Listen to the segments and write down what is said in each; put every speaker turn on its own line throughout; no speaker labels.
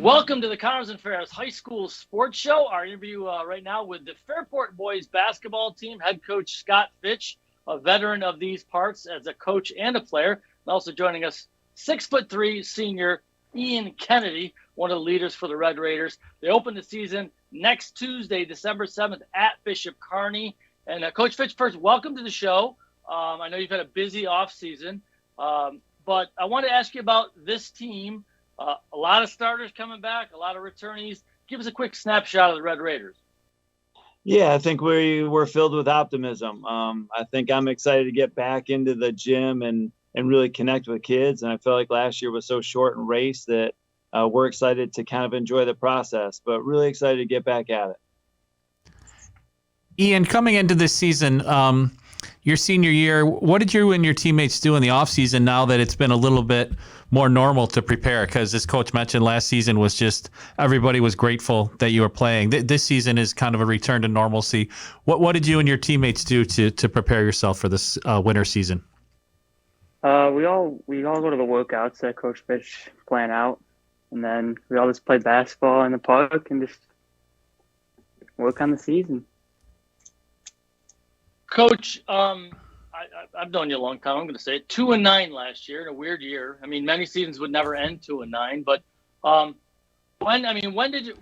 Welcome to the Connors and Ferris High School Sports Show. Our interview right now with the Fairport boys basketball team, head coach Scott Fitch, a veteran of these parts as a coach and a player. And also joining us, 6'3" senior Ian Kennedy, one of the leaders for the Red Raiders. They open the season next Tuesday, December 7th at Bishop Kearney. And Coach Fitch, first, welcome to the show. I know you've had a busy offseason, but I want to ask you about this team. A lot of starters coming back, a lot of returnees. Give us a quick snapshot of the Red Raiders.
Yeah, I think we're filled with optimism. I think I'm excited to get back into the gym and really connect with kids. And I feel like last year was so short and race that we're excited to kind of enjoy the process, but really excited to get back at it.
Ian, coming into this season, your senior year, what did you and your teammates do in the offseason now that it's been a little bit more normal to prepare? Because as Coach mentioned, last season was just everybody was grateful that you were playing. This season is kind of a return to normalcy. What did you and your teammates do to prepare yourself for this winter season?
We all go to the workouts that Coach Fitch plan out, and then we all just play basketball in the park and just work on the season.
Coach, I've known you a long time. I'm going to say it. 2-9 last year, in a weird year. I mean, many seasons would never end 2-9. But when did you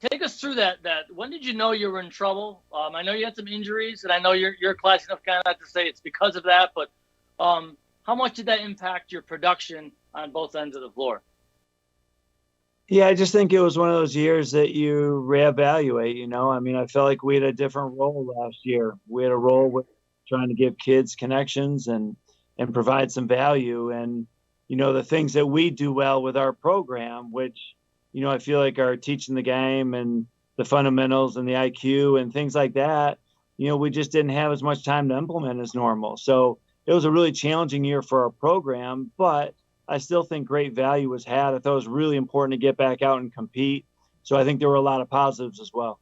take us through that? When did you know you were in trouble? I know you had some injuries, and I know you're a classy enough guy not to say it's because of that. But how much did that impact your production on both ends of the floor?
Yeah, I just think it was one of those years that you reevaluate, I felt like we had a different role last year. We had a role with trying to give kids connections and provide some value. And, the things that we do well with our program, which, I feel like are teaching the game and the fundamentals and the IQ and things like that, we just didn't have as much time to implement as normal. So it was a really challenging year for our program, but I still think great value was had. I thought it was really important to get back out and compete. So I think there were a lot of positives as well.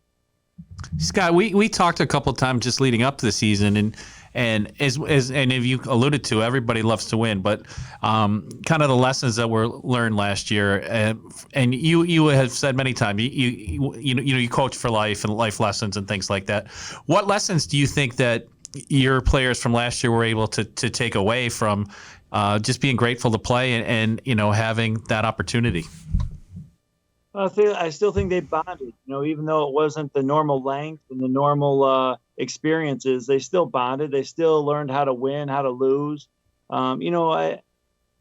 Scott, we talked a couple of times just leading up to the season, and as you alluded to, everybody loves to win, but kind of the lessons that were learned last year, and you have said many times, you coach for life and life lessons and things like that. What lessons do you think that your players from last year were able to take away from just being grateful to play and having that opportunity?
I still think they bonded, even though it wasn't the normal length and the normal experiences, they still bonded. They still learned how to win, how to lose. I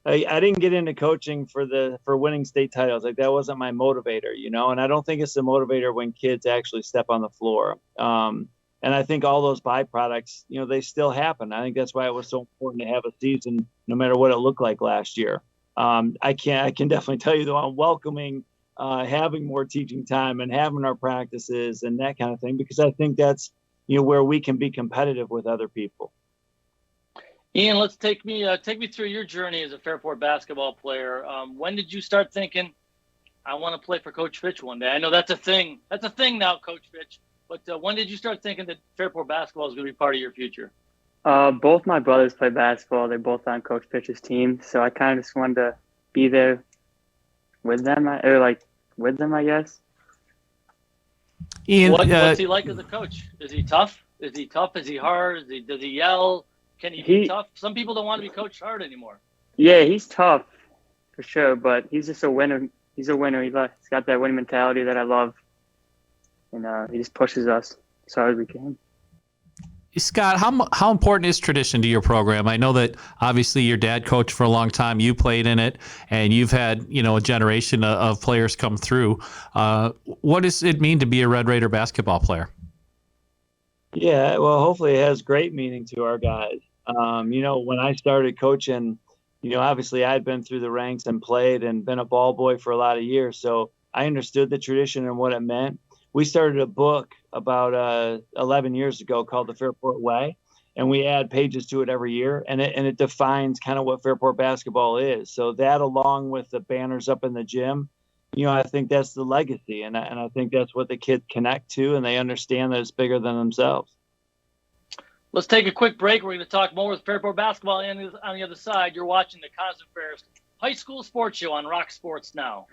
didn't get into coaching for winning state titles. Like that wasn't my motivator, and I don't think it's the motivator when kids actually step on the floor. And I think all those byproducts, they still happen. I think that's why it was so important to have a season, no matter what it looked like last year. I can definitely tell you, though, I'm welcoming having more teaching time and having our practices and that kind of thing, because I think that's, where we can be competitive with other people.
Ian, let's take me through your journey as a Fairport basketball player. When did you start thinking, I want to play for Coach Fitch one day? I know that's a thing. That's a thing now, Coach Fitch. But when did you start thinking that Fairport basketball is going to be part of your future?
Both my brothers play basketball. They're both on Coach Fitch's team, so I kind of just wanted to be there with them, I guess.
Ian,
what's he like as a coach? Is he tough? Is he hard? Does he yell? Can he be tough? Some people don't want to be coached hard anymore.
Yeah, he's tough for sure, but he's just a winner. He's a winner. He's got that winning mentality that I love. And he just pushes us as hard as we can.
Scott, how important is tradition to your program? I know that obviously your dad coached for a long time. You played in it, and you've had a generation of players come through. What does it mean to be a Red Raider basketball player?
Yeah, well, hopefully it has great meaning to our guys. When I started coaching, obviously I'd been through the ranks and played and been a ball boy for a lot of years, so I understood the tradition and what it meant. We started a book about 11 years ago called The Fairport Way, and we add pages to it every year, and it defines kind of what Fairport basketball is. So that, along with the banners up in the gym, I think that's the legacy, and I think that's what the kids connect to, and they understand that it's bigger than themselves.
Let's take a quick break. We're going to talk more with Fairport basketball, and on the other side, you're watching the Connors and Ferris High School Sports Show on Rock Sports Now.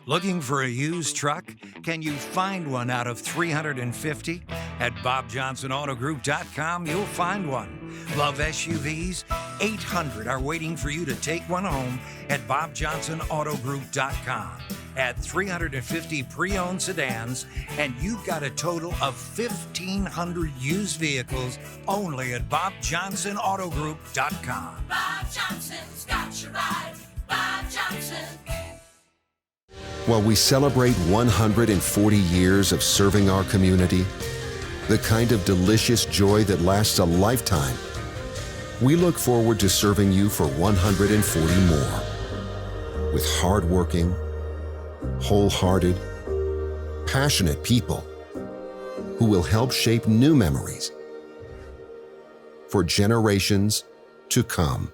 Looking for a used truck? Can you find one out of 350? At BobJohnsonAutoGroup.com, you'll find one. Love SUVs? 800 are waiting for you to take one home at BobJohnsonAutoGroup.com. At 350 pre-owned sedans, and you've got a total of 1,500 used vehicles only at BobJohnsonAutoGroup.com.
Bob Johnson's got you right. Bob Johnson.
While we celebrate 140 years of serving our community, the kind of delicious joy that lasts a lifetime, we look forward to serving you for 140 more. With hardworking, wholehearted, passionate people who will help shape new memories for generations to come.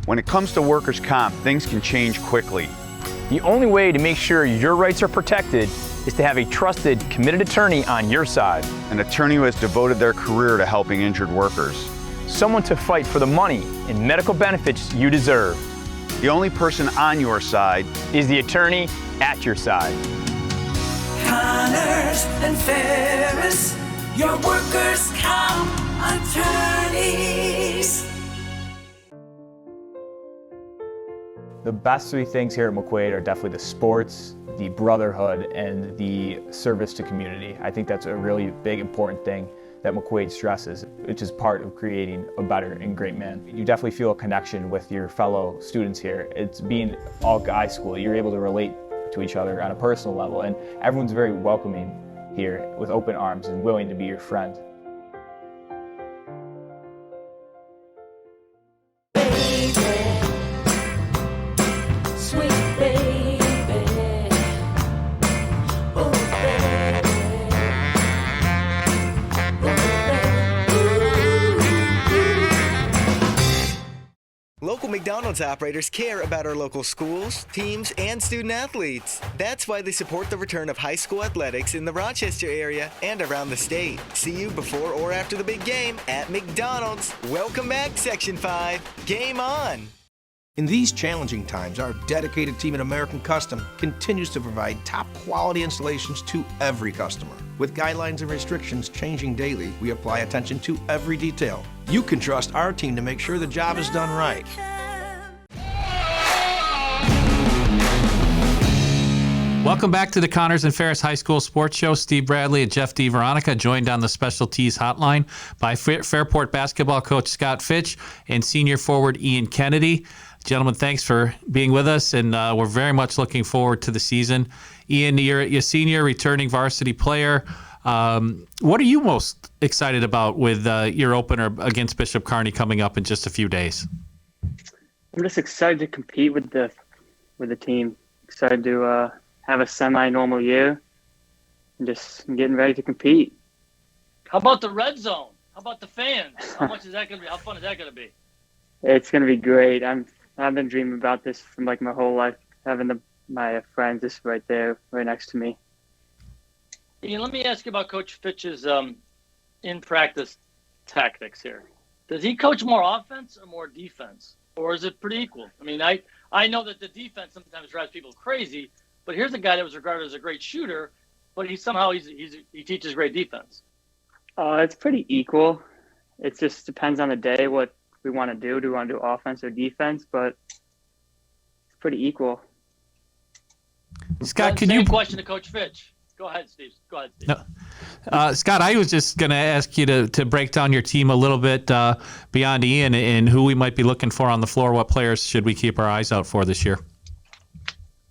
When it comes to workers' comp, things can change quickly.
The only way to make sure your rights are protected is to have a trusted, committed attorney on your side.
An attorney who has devoted their career to helping injured workers.
Someone to fight for the money and medical benefits you deserve.
The only person on your side
is the attorney at your side.
Connors and Ferris, your workers' comp attorneys.
The best three things here at McQuaid are definitely the sports, the brotherhood, and the service to community. I think that's a really big, important thing that McQuaid stresses, which is part of creating a better and great man. You definitely feel a connection with your fellow students here. It's being all guy school. You're able to relate to each other on a personal level, and everyone's very welcoming here with open arms and willing to be your friend.
Local McDonald's operators care about our local schools, teams, and student athletes. That's why they support the return of high school athletics in the Rochester area and around the state. See you before or after the big game at McDonald's. Welcome back, Section 5. Game on!
In these challenging times, our dedicated team at American Custom continues to provide top-quality installations to every customer. With guidelines and restrictions changing daily, we apply attention to every detail. You can trust our team to make sure the job is done right.
Welcome back to the Connors and Ferris High School Sports Show. Steve Bradley and Jeff DiVeronica joined on the Special Tees Hotline by Fairport basketball coach Scott Fitch and senior forward Ian Kennedy. Gentlemen, thanks for being with us, and we're very much looking forward to the season. Ian, you're a senior returning varsity player. What are you most excited about with your opener against Bishop Kearney coming up in just a few days?
I'm just excited to compete with the team. Excited to have a semi-normal year and just getting ready to compete.
How about the red zone? How about the fans? How much is that going to be? How fun is that going to be?
It's going to be great. I've been dreaming about this from like my whole life, having my friends just right there, right next to me.
Ian, let me ask you about Coach Fitch's in-practice tactics here. Does he coach more offense or more defense, or is it pretty equal? I mean, I know that the defense sometimes drives people crazy, but here's a guy that was regarded as a great shooter, but he teaches great defense.
It's pretty equal. It just depends on the day what we want to do. Do we want to do offense or defense? But it's pretty equal.
Scott,
Same question to Coach Fitch. Go ahead, Steve.
No. Scott, I was just going to ask you to break down your team a little bit beyond Ian and who we might be looking for on the floor. What players should we keep our eyes out for this year?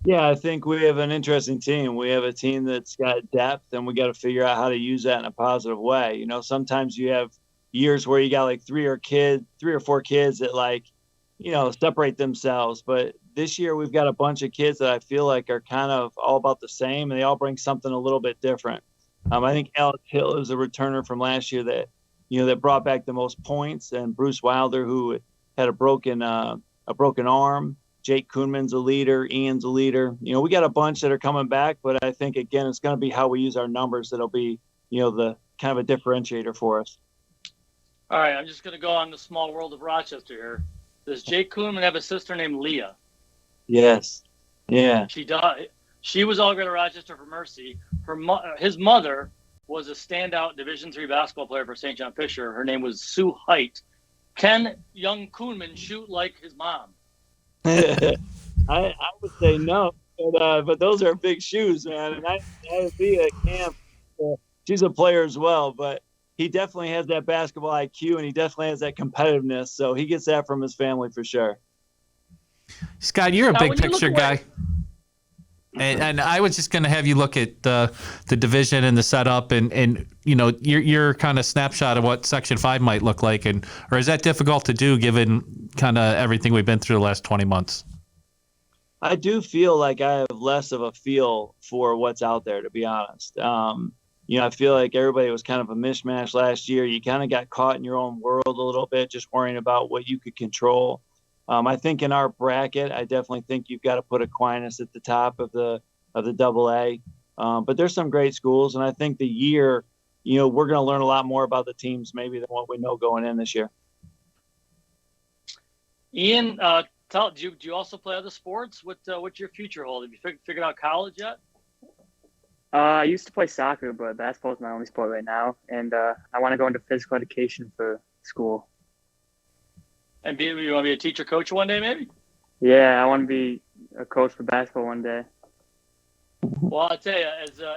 Yeah, I think we have an interesting team. We have a team that's got depth, and we got to figure out how to use that in a positive way. You know, sometimes you have years where you got like three or four kids that separate themselves. But this year we've got a bunch of kids that I feel like are kind of all about the same, and they all bring something a little bit different. I think Alex Hill is a returner from last year that brought back the most points, and Bruce Wilder, who had a broken arm. Jake Kuhnman's a leader. Ian's a leader. You know, we got a bunch that are coming back, but I think, again, it's going to be how we use our numbers that'll be, the kind of a differentiator for us.
All right, I'm just going to go on the small world of Rochester here. Does Jake Kuhlman have a sister named Leah?
Yes. Yeah.
She died. She was all going to Rochester for Mercy. His mother was a standout Division III basketball player for St. John Fisher. Her name was Sue Height. Can young Kuhlman shoot like his mom?
I would say no, but those are big shoes, man. And I would be at camp. She's a player as well, but he definitely has that basketball IQ, and he definitely has that competitiveness. So he gets that from his family for sure.
Scott, you're a big picture guy. And I was just going to have you look at the division and the setup and you know, your kind of snapshot of what Section 5 might look like. Or is that difficult to do given kind of everything we've been through the last 20 months?
I do feel like I have less of a feel for what's out there, to be honest. You know, I feel like everybody was kind of a mishmash last year. You kind of got caught in your own world a little bit, just worrying about what you could control. I think in our bracket, I definitely think you've got to put Aquinas at the top of the AA. But there's some great schools, and I think the year, you know, we're going to learn a lot more about the teams maybe than what we know going in this year.
Ian, do you also play other sports? What's your future hold? Have you figured out college yet?
I used to play soccer, but basketball is my only sport right now, and I want to go into physical education for school.
And you want to be a teacher coach one day, maybe?
Yeah, I want to be a coach for basketball one day.
Well, I'll tell you,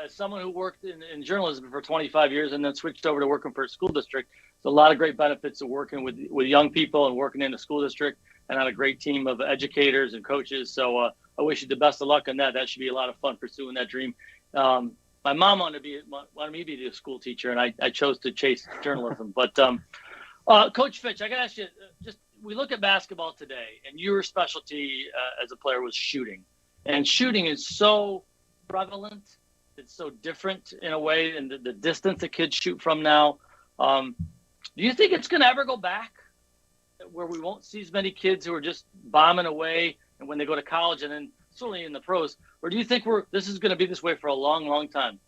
as someone who worked in journalism for 25 years and then switched over to working for a school district, there's a lot of great benefits of working with young people and working in a school district and on a great team of educators and coaches. So I wish you the best of luck on that. That should be a lot of fun pursuing that dream. My mom wanted me to be a school teacher, and I chose to chase journalism. But Coach Fitch, I got to ask you, we look at basketball today, and your specialty as a player was shooting. And shooting is so prevalent. It's so different in a way, and the distance that kids shoot from now. Do you think it's going to ever go back where we won't see as many kids who are just bombing away and when they go to college and then certainly in the pros? Or do you think this is going to be this way for a long, long time?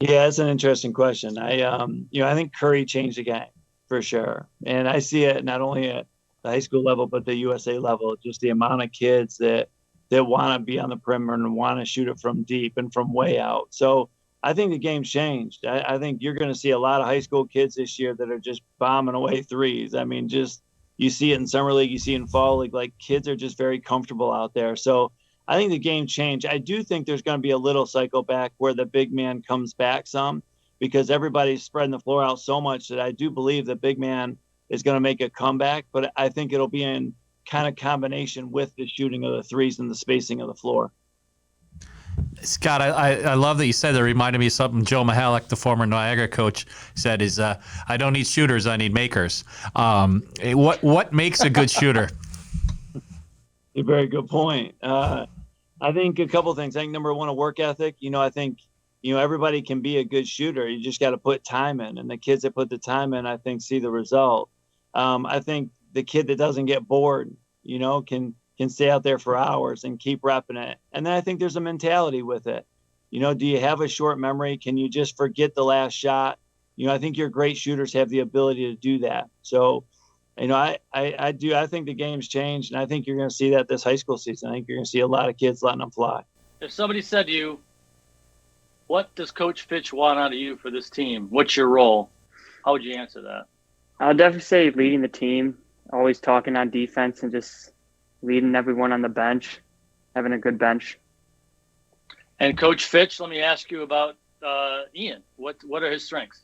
Yeah, that's an interesting question. I think Curry changed the game. For sure. And I see it not only at the high school level, but the USA level, just the amount of kids that want to be on the perimeter and want to shoot it from deep and from way out. So I think the game's changed. I think you're going to see a lot of high school kids this year that are just bombing away threes. I mean, just you see it in summer league, you see it in fall league, like kids are just very comfortable out there. So I think the game changed. I do think there's going to be a little cycle back where the big man comes back some, because everybody's spreading the floor out so much that I do believe the big man is going to make a comeback, but I think it'll be in kind of combination with the shooting of the threes and the spacing of the floor.
Scott, I love that you said that. It reminded me of something Joe Mihalik, the former Niagara coach, said is, I don't need shooters, I need makers. What makes a good shooter?
A very good point. I think a couple of things. I think number one, a work ethic. I think everybody can be a good shooter. You just got to put time in. And the kids that put the time in, I think, see the result. I think the kid that doesn't get bored, can stay out there for hours and keep repping it. And then I think there's a mentality with it. Do you have a short memory? Can you just forget the last shot? I think your great shooters have the ability to do that. So, I think the game's changed, and I think you're going to see that this high school season. I think you're going to see a lot of kids letting them fly.
If somebody said to you, what does Coach Fitch want out of you for this team? What's your role? How would you answer that?
I'll definitely say leading the team, always talking on defense and just leading everyone on the bench, having a good bench.
And Coach Fitch, let me ask you about Ian. What are his strengths?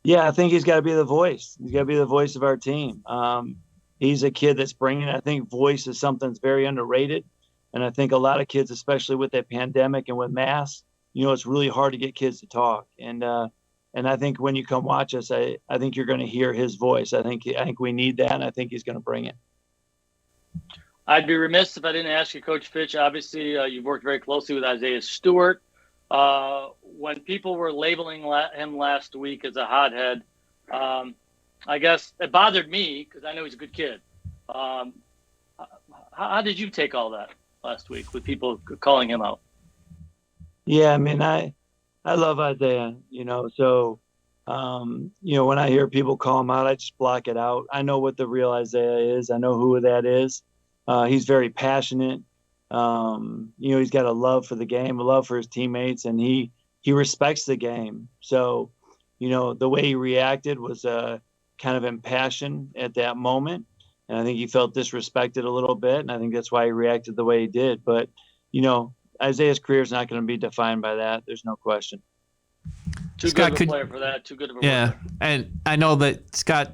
Yeah, I think he's got to be the voice. He's got to be the voice of our team. He's a kid that's bringing, I think voice is something that's very underrated. And I think a lot of kids, especially with that pandemic and with masks, it's really hard to get kids to talk. And I think when you come watch us, I think you're going to hear his voice. I think we need that, and I think he's going to bring it.
I'd be remiss if I didn't ask you, Coach Fitch. Obviously, you've worked very closely with Isaiah Stewart. When people were labeling him last week as a hothead, I guess it bothered me because I know he's a good kid. How did you take all that last week with people calling him out?
Yeah, I mean, I love Isaiah, so When I hear people call him out, I just block it out. I know what the real Isaiah is. I know who that is. He's very passionate. He's got a love for the game, a love for his teammates, and he respects the game. So, the way he reacted was kind of impassioned at that moment. And I think he felt disrespected a little bit. And I think that's why he reacted the way he did. But, Isaiah's career is not going to be defined by that. There's no question.
Too good of a player for that. Too good of a
yeah.
worker.
And I know that, Scott,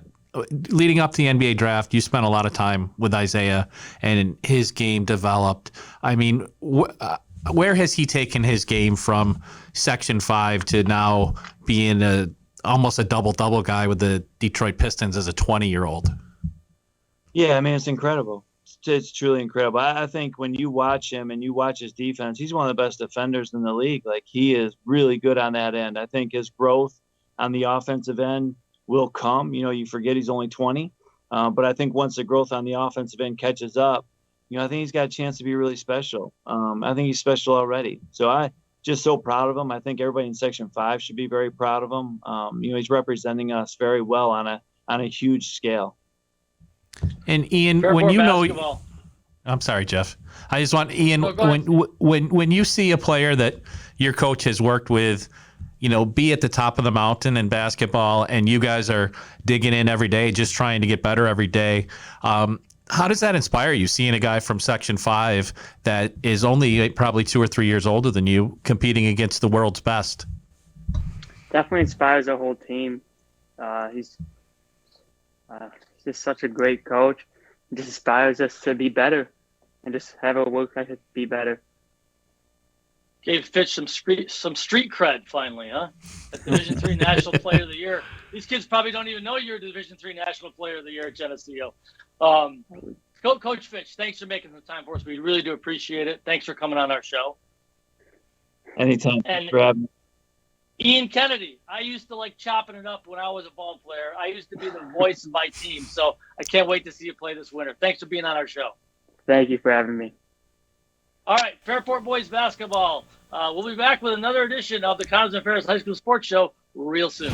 leading up to the NBA draft, you spent a lot of time with Isaiah and his game developed. I mean, where has he taken his game from Section 5 to now being almost a double-double guy with the Detroit Pistons as a 20-year-old?
Yeah, I mean, it's incredible. It's truly incredible. I think when you watch him and you watch his defense, he's one of the best defenders in the league. Like, he is really good on that end. I think his growth on the offensive end will come. You forget he's only 20. But I think once the growth on the offensive end catches up, I think he's got a chance to be really special. I think he's special already. So I just so proud of him. I think everybody in Section 5 should be very proud of him. He's representing us very well on a huge scale.
And Ian,
Fairport
when
basketball.
I'm sorry, Jeff. I just want Ian,
No, go ahead.
when you see a player that your coach has worked with, be at the top of the mountain in basketball, and you guys are digging in every day, just trying to get better every day. How does that inspire you, seeing a guy from Section 5 that is only probably 2 or 3 years older than you competing against the world's best?
Definitely inspires the whole team. He's just such a great coach. He just inspires us to be better and just have a work ethic to be better.
Gave Fitch some street cred finally, huh? At Division III National Player of the Year. These kids probably don't even know you're Division III National Player of the Year at Geneseo. Coach Fitch, thanks for making the time for us. We really do appreciate it. Thanks for coming on our show.
Anytime.
And
Grab me.
Ian Kennedy, I used to like chopping it up when I was a ball player. I used to be the voice of my team, so I can't wait to see you play this winter. Thanks for being on our show.
Thank you for having me.
All right, Fairport boys basketball. We'll be back with another edition of the Connors and Ferris High School Sports Show real soon.